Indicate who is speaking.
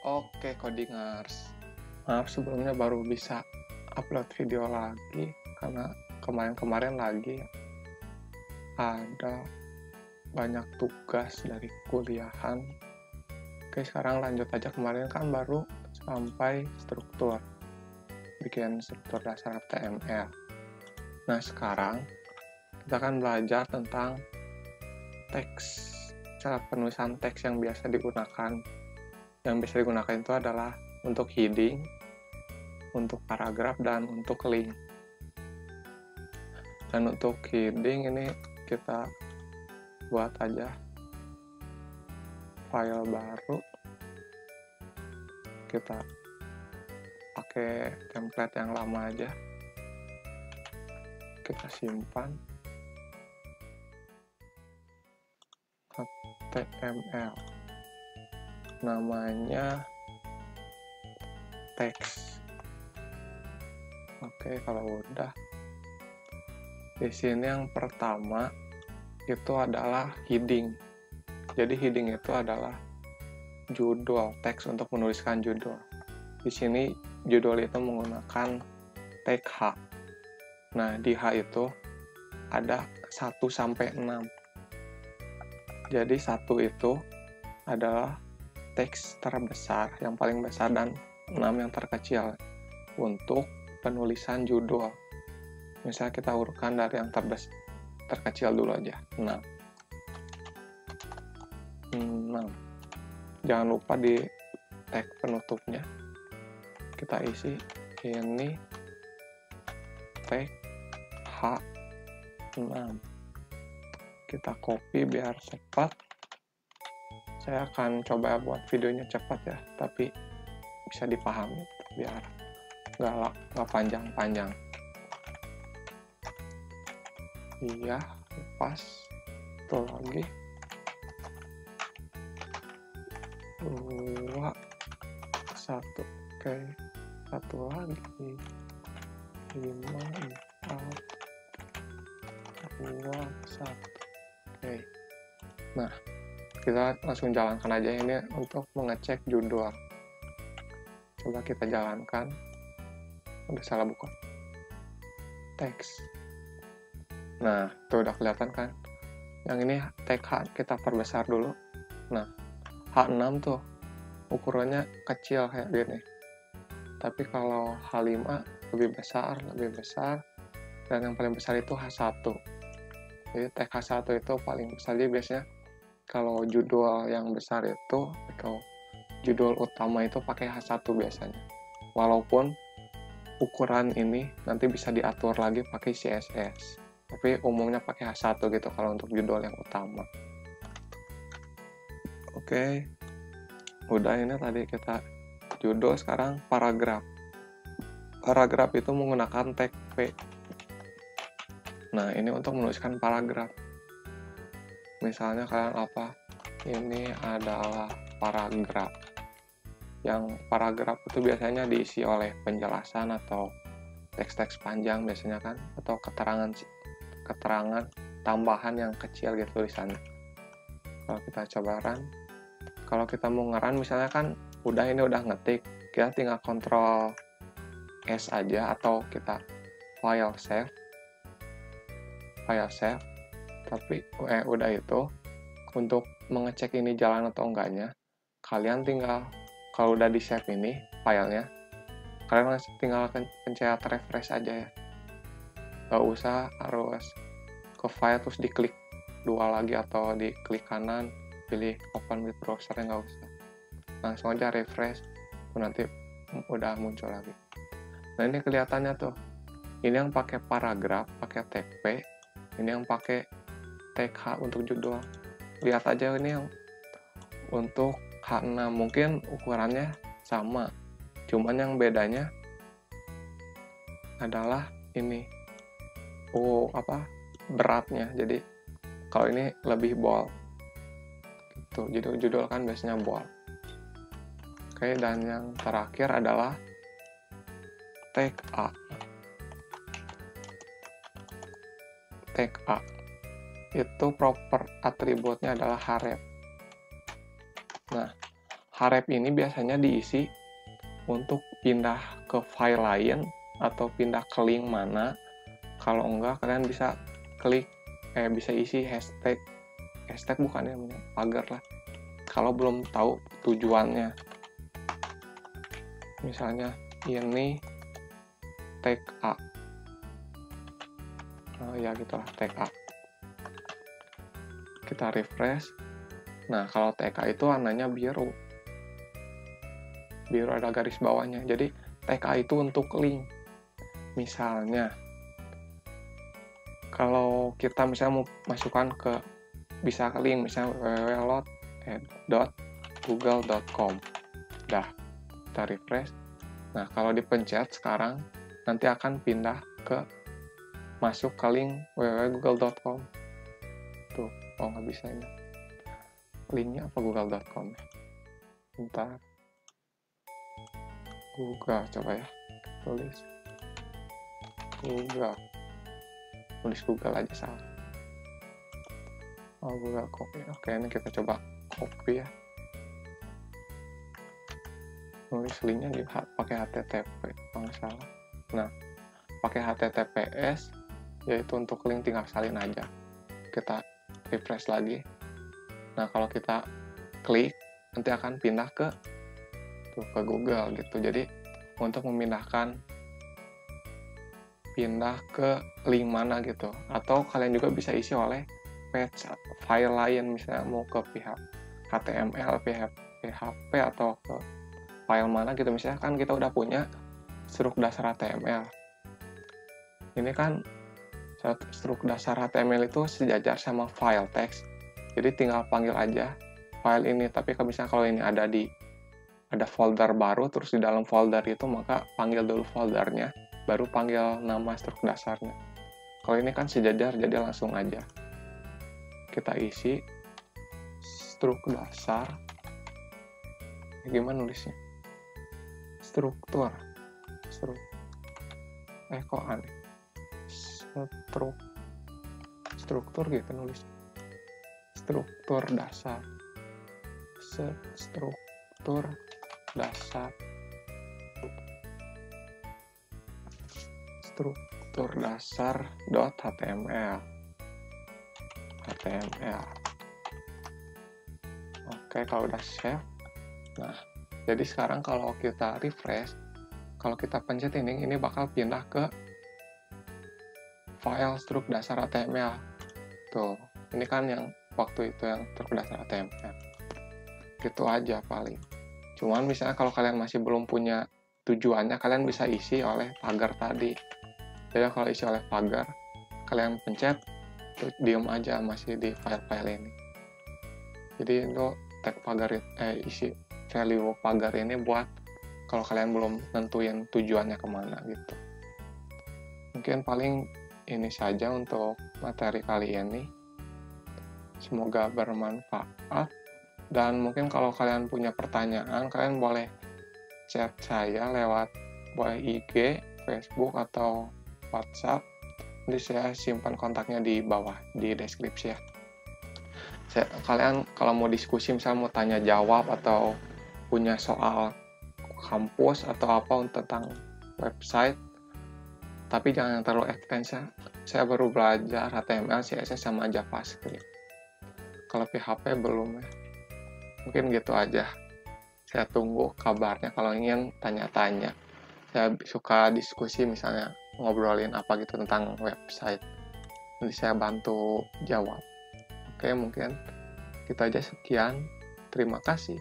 Speaker 1: Oke, Codingers. Maaf sebelumnya baru bisa upload video lagi karena kemarin-kemarin lagi ada banyak tugas dari kuliahan. Oke, sekarang lanjut aja. Kemarin kan baru sampai struktur, bikin struktur dasar HTML. Nah, sekarang kita akan belajar tentang teks, cara penulisan teks yang biasa digunakan. Yang bisa digunakan itu adalah untuk heading, untuk paragraf, dan untuk link. Dan untuk heading ini kita buat aja file baru. Kita pakai template yang lama aja. Kita simpan. HTML. Namanya teks. Oke, kalau udah. Di sini yang pertama itu adalah heading. Jadi heading itu adalah judul, teks untuk menuliskan judul. Di sini judul itu menggunakan tag H. Nah, di H itu ada 1 sampai 6. Jadi 1 itu adalah teks terbesar, yang paling besar, dan 6 yang terkecil untuk penulisan judul. Misalnya kita urutkan dari yang terkecil dulu aja, 6. Jangan lupa di tag penutupnya kita isi ini tag H6. Kita copy biar cepat. Saya akan coba buat videonya cepat ya, tapi bisa dipahami biar nggak panjang-panjang. Iya, pas. Itu lagi. 2, 1. Oke. 1 lagi. 5, 4, 2, 1. Oke. Nah, kita langsung jalankan aja ini untuk mengecek judul. Coba kita jalankan. Udah salah buka. Teks. Nah, itu udah kelihatan kan? Yang ini tag H kita perbesar dulu. Nah, H6 tuh ukurannya kecil kayak gini. Tapi kalau H5 lebih besar, dan yang paling besar itu H1. Jadi tag H1 itu paling besar. Jadi biasanya kalau judul yang besar itu, atau judul utama itu pakai H1 biasanya. Walaupun ukuran ini nanti bisa diatur lagi pakai CSS. Tapi umumnya pakai H1 gitu kalau untuk judul yang utama. Oke. Udah, ini tadi kita judul, sekarang paragraf. Paragraf itu menggunakan tag P. Nah, ini untuk menuliskan paragraf. Misalnya kalian apa? Ini adalah paragraf. Yang paragraf itu biasanya diisi oleh penjelasan atau teks-teks panjang biasanya kan, atau keterangan tambahan yang kecil gitu tulisannya. Kalau kita coba run, kalau kita mau ngeran misalnya kan ini udah ngetik, kita tinggal Ctrl S aja, atau kita file save. Tapi udah itu, untuk mengecek ini jalan atau enggaknya, kalian tinggal, kalau udah di save ini filenya, kalian tinggal pencet refresh aja ya. Gak usah harus ke file terus diklik 2 lagi atau diklik kanan pilih open with browser, nggak usah. Langsung aja refresh, nanti udah muncul lagi. Nah, ini kelihatannya tuh. Ini yang pakai paragraf, pakai tag P. Ini yang pakai tag H untuk judul. Lihat aja ini yang untuk H6 mungkin ukurannya sama. Cuman yang bedanya adalah ini. Beratnya. Jadi kalau ini lebih bold. Gitu. Judul kan biasanya bold. Oke, dan yang terakhir adalah tag A. Tag A itu proper atributnya adalah href. Nah, href ini biasanya diisi untuk pindah ke file lain atau pindah ke link mana. Kalau enggak, kalian bisa klik, bisa isi hashtag bukan ya, pagar lah. Kalau belum tahu tujuannya. Misalnya ini tag A. Ya gitulah, tag A. Kita refresh. Nah, kalau tag A itu warnanya biru. Biru ada garis bawahnya. Jadi, tag A itu untuk link. Misalnya, kalau kita misalnya mau masukkan bisa ke link, misalnya www.google.com. Dah, kita refresh. Nah, kalau dipencet sekarang, nanti akan pindah masuk ke link www.google.com. Tuh, nggak bisa ini. Linknya apa google.com ya? Bentar. Google, coba ya. Tulis Google. Tulis Google aja salah. Google copy. Oke, ini kita coba copy ya. Nulis linknya juga pakai HTTP, kalau nggak salah. Nah, pakai HTTPS, yaitu untuk link tinggal salin aja. Kita refresh lagi. Nah, kalau kita klik, nanti akan pindah ke Google gitu. Jadi, untuk pindah ke link mana gitu. Atau kalian juga bisa isi oleh page file lain, misalnya mau ke pihak HTML, pihak PHP, atau ke file mana gitu. Misalnya kan kita udah punya struk dasar HTML. Ini kan struk dasar HTML itu sejajar sama file text. Jadi tinggal panggil aja file ini. Tapi misalnya kalau ini ada folder baru, terus di dalam folder itu maka panggil dulu foldernya, baru panggil nama struk dasarnya. Kalau ini kan sejajar, jadi langsung aja kita isi struk dasar. Gimana nulisnya? Struktur. Kok aneh? Struktur gitu nulis. Struktur dasar. Struktur dasar. Struktur dasar.html. Oke, kalau udah save. Nah, jadi sekarang kalau kita refresh, kalau kita pencet ini bakal pindah ke file struk dasar HTML. Tuh, ini kan yang waktu itu yang struk dasar HTML. Gitu aja paling. Cuman misalnya kalau kalian masih belum punya tujuannya, kalian bisa isi oleh pagar tadi. Jadi kalau isi oleh pagar, kalian pencet, diam aja masih di file-file ini. Jadi itu tag pagar, isi value pagar ini buat kalau kalian belum nentuin tujuannya kemana gitu. Mungkin paling ini saja untuk materi kali ini. Semoga bermanfaat. Dan mungkin kalau kalian punya pertanyaan, kalian boleh chat saya lewat IG, Facebook, atau WhatsApp. Nanti saya simpan kontaknya di bawah, di deskripsi ya. Kalian kalau mau diskusi, misalnya mau tanya jawab, atau punya soal kampus atau apa tentang website, tapi jangan yang terlalu advance ya. Saya baru belajar HTML, CSS, sama JavaScript. Kalau PHP belum ya. Mungkin gitu aja. Saya tunggu kabarnya kalau ingin tanya-tanya. Saya suka diskusi, misalnya ngobrolin apa gitu tentang website. Nanti saya bantu jawab. Oke, mungkin kita aja sekian. Terima kasih.